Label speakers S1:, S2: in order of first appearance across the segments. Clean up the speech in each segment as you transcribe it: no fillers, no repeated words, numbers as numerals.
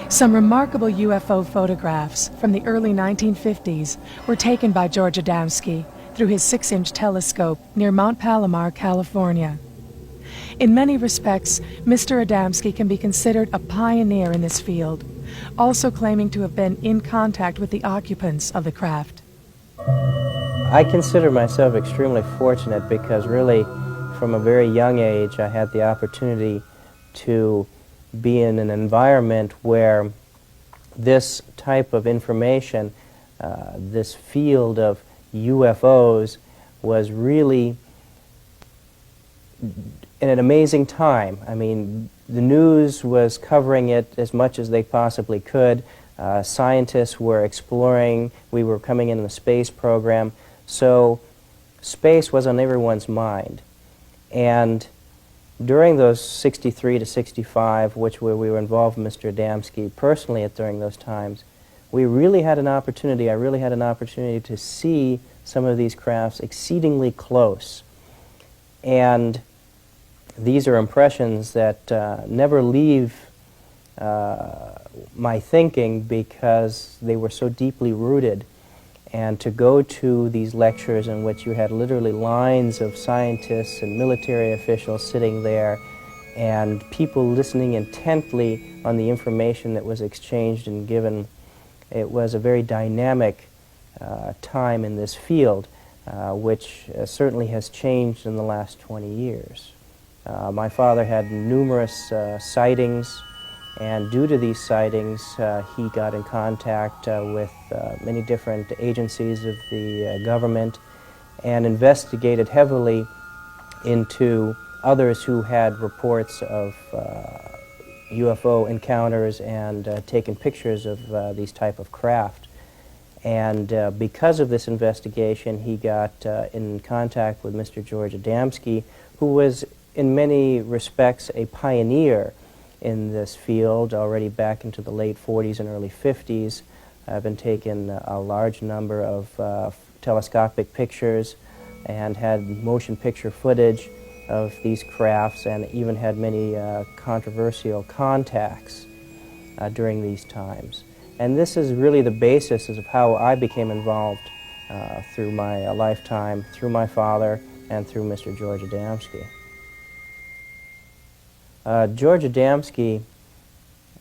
S1: Some remarkable UFO photographs from the early 1950s were taken by George Adamski through his 6-inch telescope near Mount Palomar, California. In many respects, Mr. Adamski can be considered a pioneer in this field, also claiming to have been in contact with the occupants of the craft.
S2: I consider myself extremely fortunate because really from a very young age I had the opportunity to be in an environment where this type of information, this field of UFOs was really in an amazing time. I mean, the news was covering it as much as they possibly could. Scientists were exploring. We were coming in the space program. So space was on everyone's mind. And during those 63 to 65, which we were involved with Mr. Adamski personally during those times, we really had an opportunity, I really had an opportunity to see some of these crafts exceedingly close. And these are impressions that never leave my thinking because they were so deeply rooted. And to go to these lectures in which you had literally lines of scientists and military officials sitting there and people listening intently on the information that was exchanged and given, it was a very dynamic time in this field, which certainly has changed in the last 20 years. My father had numerous sightings, and due to these sightings, he got in contact with many different agencies of the government and investigated heavily into others who had reports of UFO encounters and taken pictures of these type of craft. And because of this investigation, he got in contact with Mr. George Adamski, who was in many respects a pioneer in this field already back into the late 40s and early 50s. I've been taking a large number of telescopic pictures and had motion picture footage of these crafts and even had many controversial contacts during these times. And this is really the basis of how I became involved through my lifetime, through my father and through Mr. George Adamski. George Adamski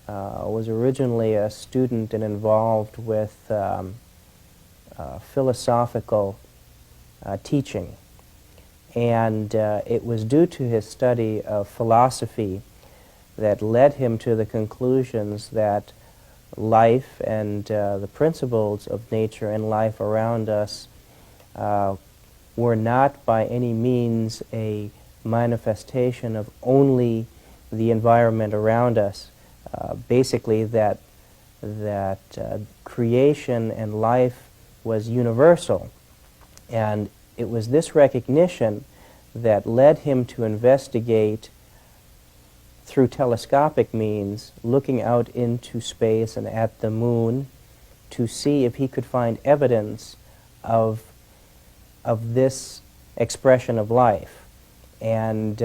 S2: was originally a student and involved with philosophical teaching. And it was due to his study of philosophy that led him to the conclusions that life and the principles of nature and life around us were not by any means a manifestation of only the environment around us. Basically that creation and life was universal. And it was this recognition that led him to investigate through telescopic means, looking out into space and at the moon to see if he could find evidence of this expression of life. And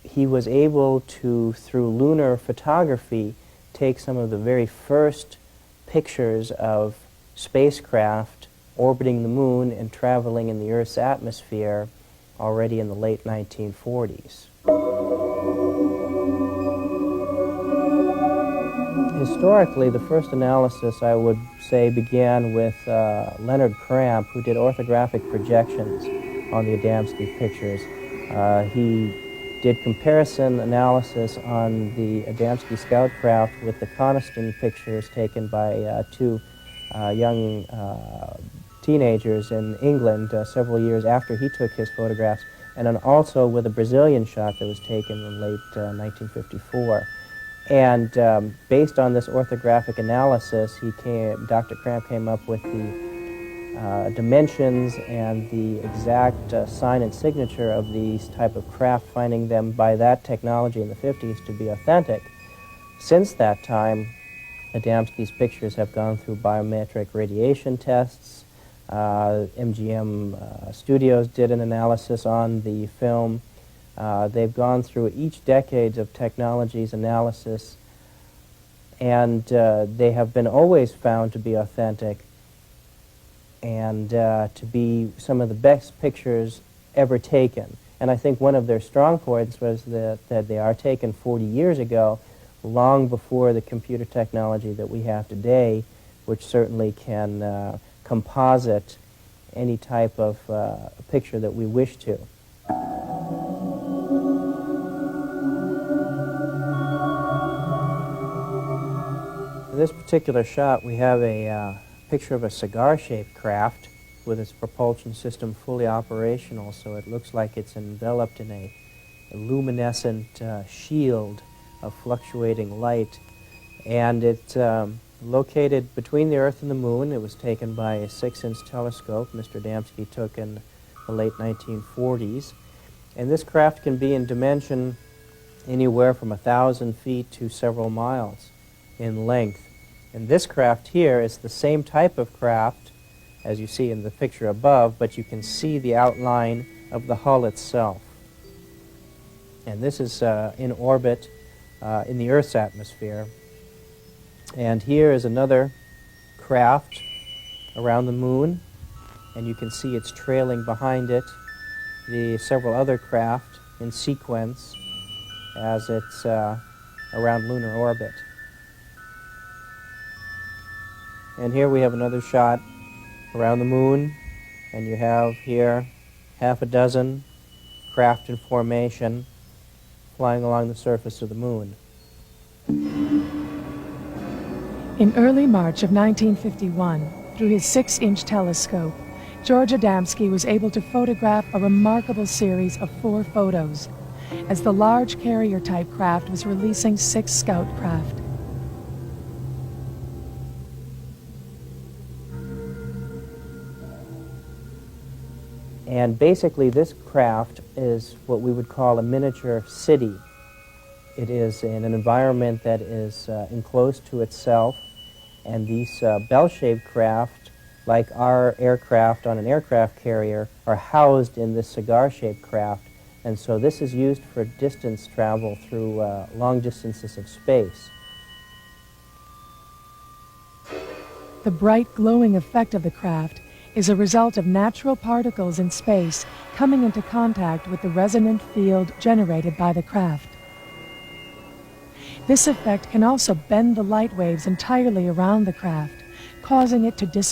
S2: he was able to, through lunar photography, take some of the very first pictures of spacecraft orbiting the moon and traveling in the Earth's atmosphere already in the late 1940s. Historically, the first analysis, I would say, began with Leonard Cramp, who did orthographic projections on the Adamski pictures. He did comparison analysis on the Adamski scout craft with the Coniston pictures taken by two young teenagers in England several years after he took his photographs, and then also with a Brazilian shot that was taken in late 1954. And based on this orthographic analysis, Dr. Cramp came up with the dimensions and the exact sign and signature of these type of craft, finding them by that technology in the 50s to be authentic. Since that time, Adamski's pictures have gone through biometric radiation tests. MGM Studios did an analysis on the film. They've gone through each decade of technology's analysis, and they have been always found to be authentic and to be some of the best pictures ever taken. And I think one of their strong points was that they are taken 40 years ago, long before the computer technology that we have today, which certainly can composite any type of picture that we wish to. In this particular shot, we have a picture of a cigar-shaped craft with its propulsion system fully operational, so it looks like it's enveloped in a luminescent shield of fluctuating light. And it's located between the Earth and the Moon. It was taken by a 6-inch telescope Mr. Adamski took in the late 1940s. And this craft can be in dimension anywhere from 1,000 feet to several miles in length. And this craft here is the same type of craft as you see in the picture above, but you can see the outline of the hull itself. And this is in orbit in the Earth's atmosphere. And here is another craft around the Moon, and you can see it's trailing behind it the several other craft in sequence as it's around lunar orbit. And here we have another shot around the Moon, and you have here half a dozen craft in formation flying along the surface of the Moon.
S1: In early March of 1951, through his 6-inch telescope, George Adamski was able to photograph a remarkable series of 4 photos as the large carrier-type craft was releasing 6 scout craft.
S2: And basically this craft is what we would call a miniature city. It is in an environment that is enclosed to itself, and these bell-shaped craft, like our aircraft on an aircraft carrier, are housed in this cigar-shaped craft. And so this is used for distance travel through long distances of space.
S1: The bright glowing effect of the craft is a result of natural particles in space coming into contact with the resonant field generated by the craft. This effect can also bend the light waves entirely around the craft, causing it to disappear